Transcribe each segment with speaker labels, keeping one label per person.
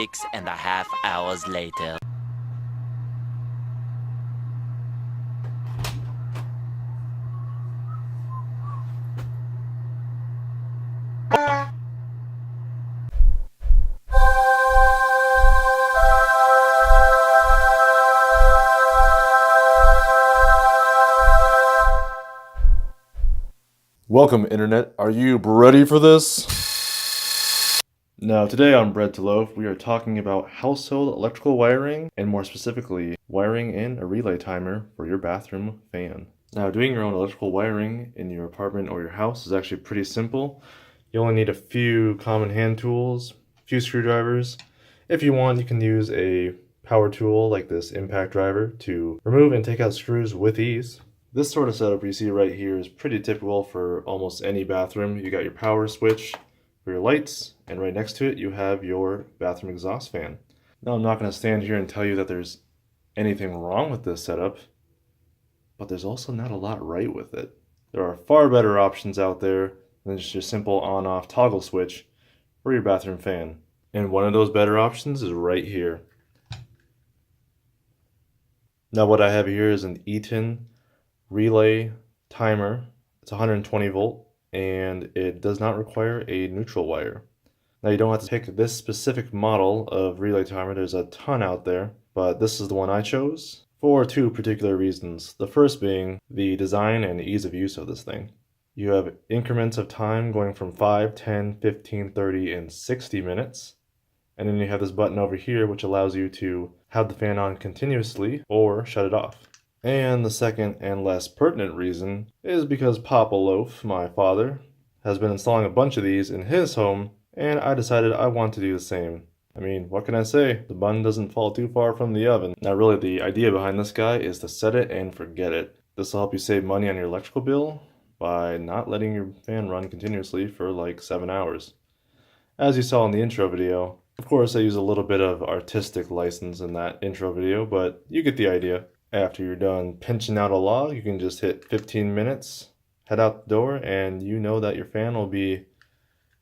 Speaker 1: 6.5 hours later.
Speaker 2: Welcome, Internet. Are you ready for this? Now, today on Bread to Loaf, we are talking about household electrical wiring, and more specifically, wiring in a relay timer for your bathroom fan. Now, doing your own electrical wiring in your apartment or your house is actually pretty simple. You only need a few common hand tools, a few screwdrivers. If you want, you can use a power tool like this impact driver to remove and take out screws with ease. This sort of setup you see right here is pretty typical for almost any bathroom. You got your power switch for your lights, and right next to it you have your bathroom exhaust fan. Now, I'm not going to stand here and tell you that there's anything wrong with this setup, but there's also not a lot right with it. There are far better options out there than just your simple on-off toggle switch for your bathroom fan. And one of those better options is right here. Now, what I have here is an Eaton relay timer. It's 120 volt and it does not require a neutral wire. Now, you don't have to pick this specific model of relay timer. There's a ton out there, but this is the one I chose for two particular reasons. The first being the design and ease of use of this thing. You have increments of time going from 5, 10, 15, 30, and 60 minutes. And then you have this button over here which allows you to have the fan on continuously or shut it off. And the second and less pertinent reason is because Papa Loaf, my father, has been installing a bunch of these in his home, and I decided I want to do the same. I mean, what can I say? The bun doesn't fall too far from the oven. Now, really, the idea behind this guy is to set it and forget it. This will help you save money on your electrical bill by not letting your fan run continuously for like 7 hours. As you saw in the intro video, of course I use a little bit of artistic license in that intro video, but you get the idea. After you're done pinching out a log, you can just hit 15 minutes, head out the door, and you know that your fan will be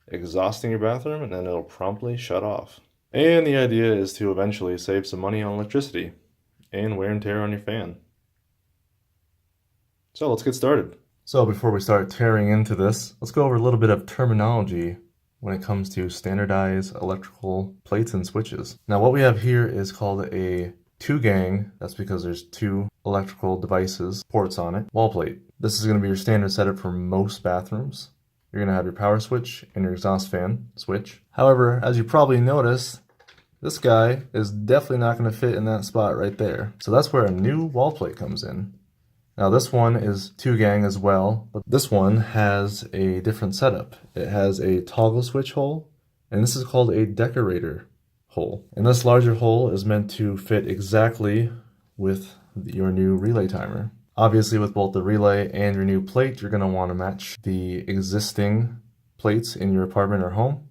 Speaker 2: exhausting your bathroom and then it'll promptly shut off. And the idea is to eventually save some money on electricity and wear and tear on your fan. So let's get started. So before we start tearing into this, let's go over a little bit of terminology when it comes to standardized electrical plates and switches. Now, what we have here is called a two-gang. That's because there's two electrical devices, ports on it, wall plate. This is going to be your standard setup for most bathrooms. You're going to have your power switch and your exhaust fan switch. However, as you probably noticed, this guy is definitely not going to fit in that spot right there. So that's where a new wall plate comes in. Now, this one is two-gang as well, but this one has a different setup. It has a toggle switch hole, and this is called a decorator hole. And this larger hole is meant to fit exactly with your new relay timer. Obviously, with both the relay and your new plate, you're going to want to match the existing plates in your apartment or home.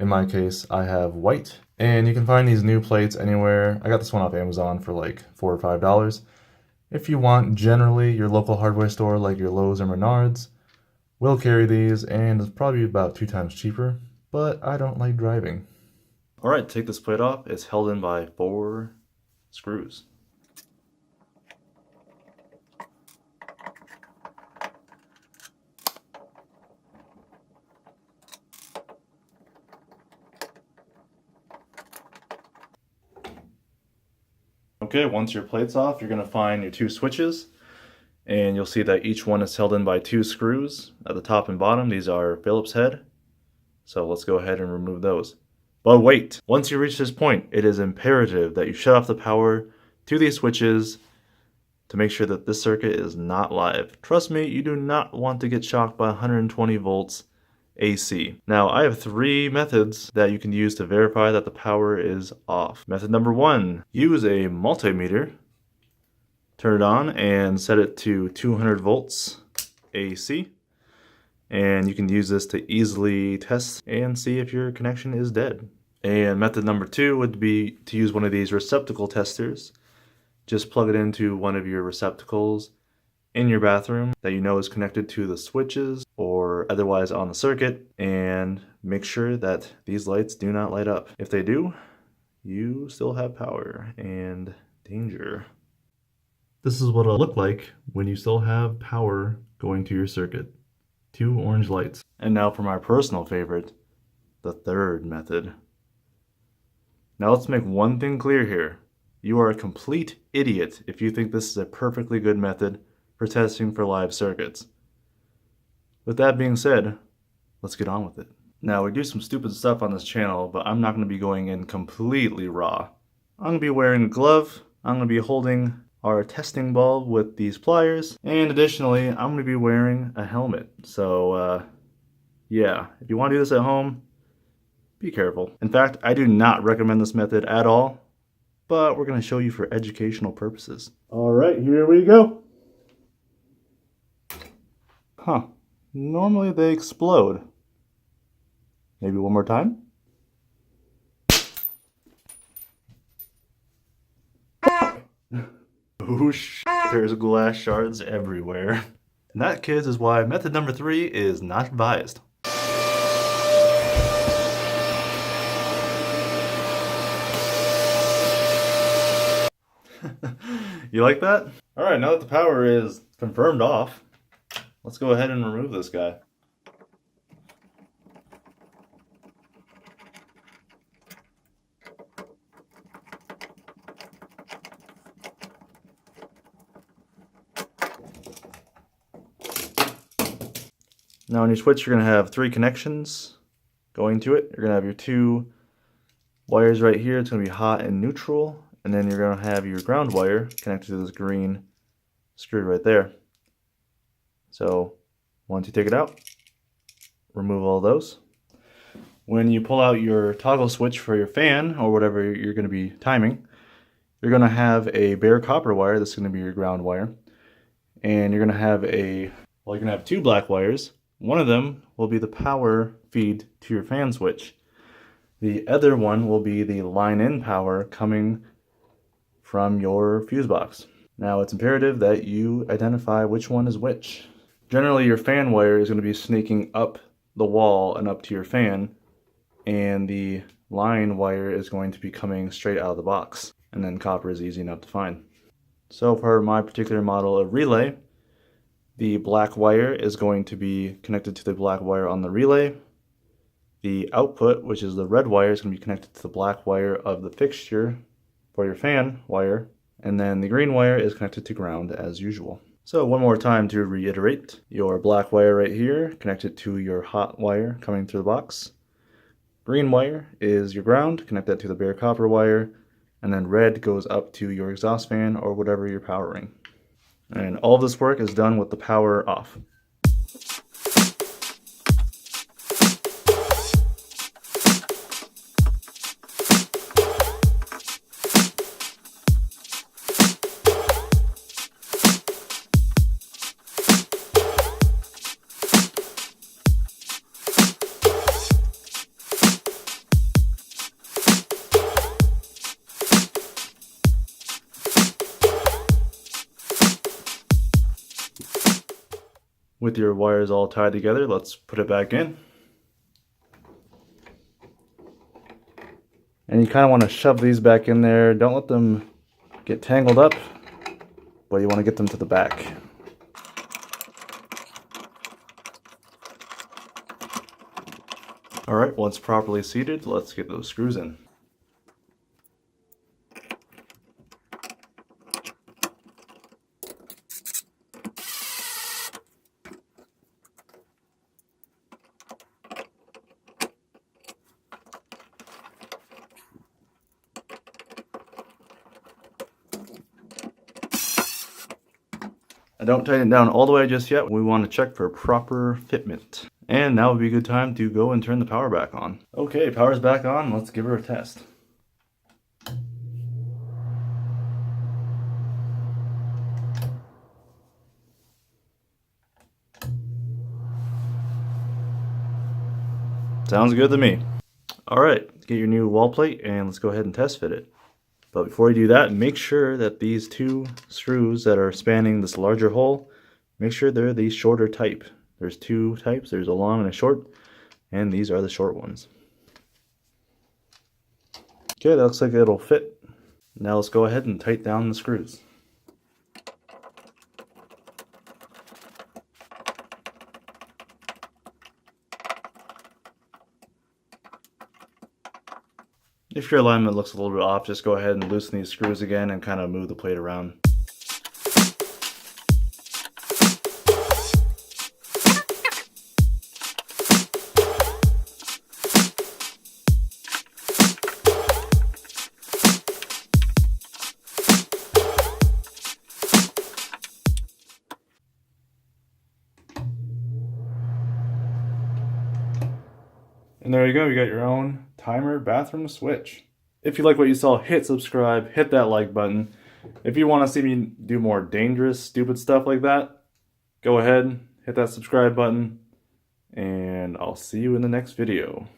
Speaker 2: In my case, I have white, and you can find these new plates anywhere. I got this one off Amazon for like $4 or $5. If you want, generally, your local hardware store like your Lowe's or Menards will carry these, and it's probably about 2 times cheaper, but I don't like driving. Alright, take this plate off. It's held in by 4 screws. Okay, once your plate's off, you're going to find your 2 switches, and you'll see that each one is held in by 2 screws. At the top and bottom, these are Phillips head. So let's go ahead and remove those. But wait, once you reach this point, it is imperative that you shut off the power to these switches to make sure that this circuit is not live. Trust me, you do not want to get shocked by 120 volts AC. Now, I have 3 methods that you can use to verify that the power is off. Method number 1, use a multimeter, turn it on and set it to 200 volts AC. And you can use this to easily test and see if your connection is dead. And method number 2 would be to use one of these receptacle testers. Just plug it into one of your receptacles in your bathroom that you know is connected to the switches or otherwise on the circuit, and make sure that these lights do not light up. If they do, you still have power and danger. This is what it'll look like when you still have power going to your circuit. 2 orange lights. And now for my personal favorite, the third method. Now let's make one thing clear here. You are a complete idiot if you think this is a perfectly good method for testing for live circuits. With that being said, let's get on with it. Now we do some stupid stuff on this channel, but I'm not going to be going in completely raw. I'm going to be wearing a glove, I'm going to be holding our testing bulb with these pliers, and additionally I'm going to be wearing a helmet. So yeah, if you want to do this at home, be careful. In fact, I do not recommend this method at all, but we're going to show you for educational purposes. Alright, here we go. Huh. Normally they explode. Maybe one more time? Whoosh. There's glass shards everywhere. And that, kids, is why method number 3 is not advised. You like that? Alright, now that the power is confirmed off, let's go ahead and remove this guy. Now on your switch, you're going to have 3 connections going to it. You're going to have your 2 wires right here. It's going to be hot and neutral. And then you're going to have your ground wire connected to this green screw right there. So once you take it out, remove all those. When you pull out your toggle switch for your fan or whatever you're going to be timing, you're going to have a bare copper wire. This is going to be your ground wire. And you're going to have you're going to have 2 black wires. One of them will be the power feed to your fan switch. The other one will be the line-in power coming from your fuse box. Now it's imperative that you identify which one is which. Generally your fan wire is going to be snaking up the wall and up to your fan, and the line wire is going to be coming straight out of the box. And then copper is easy enough to find. So for my particular model of relay, the black wire is going to be connected to the black wire on the relay. The output, which is the red wire, is going to be connected to the black wire of the fixture for your fan wire, and then the green wire is connected to ground as usual. So one more time to reiterate, your black wire right here connected to your hot wire coming through the box. Green wire is your ground, connect that to the bare copper wire, and then red goes up to your exhaust fan or whatever you're powering. And all of this work is done with the power off. With your wires all tied together, let's put it back in. And you kind of want to shove these back in there. Don't let them get tangled up, but you want to get them to the back. Alright, once properly seated, let's get those screws in. I don't tighten it down all the way just yet. We want to check for proper fitment. And now would be a good time to go and turn the power back on. Okay, power's back on. Let's give her a test. Sounds good to me. Alright, get your new wall plate and let's go ahead and test fit it. But before you do that, make sure that these 2 screws that are spanning this larger hole, make sure they're the shorter type. There's 2 types, there's a long and a short, and these are the short ones. Okay, that looks like it'll fit. Now let's go ahead and tighten down the screws. If your alignment looks a little bit off, just go ahead and loosen these screws again and kind of move the plate around. And there you go, you got your own timer bathroom switch. If you like what you saw, hit subscribe, hit that like button. If you want to see me do more dangerous, stupid stuff like that, go ahead, hit that subscribe button, and I'll see you in the next video.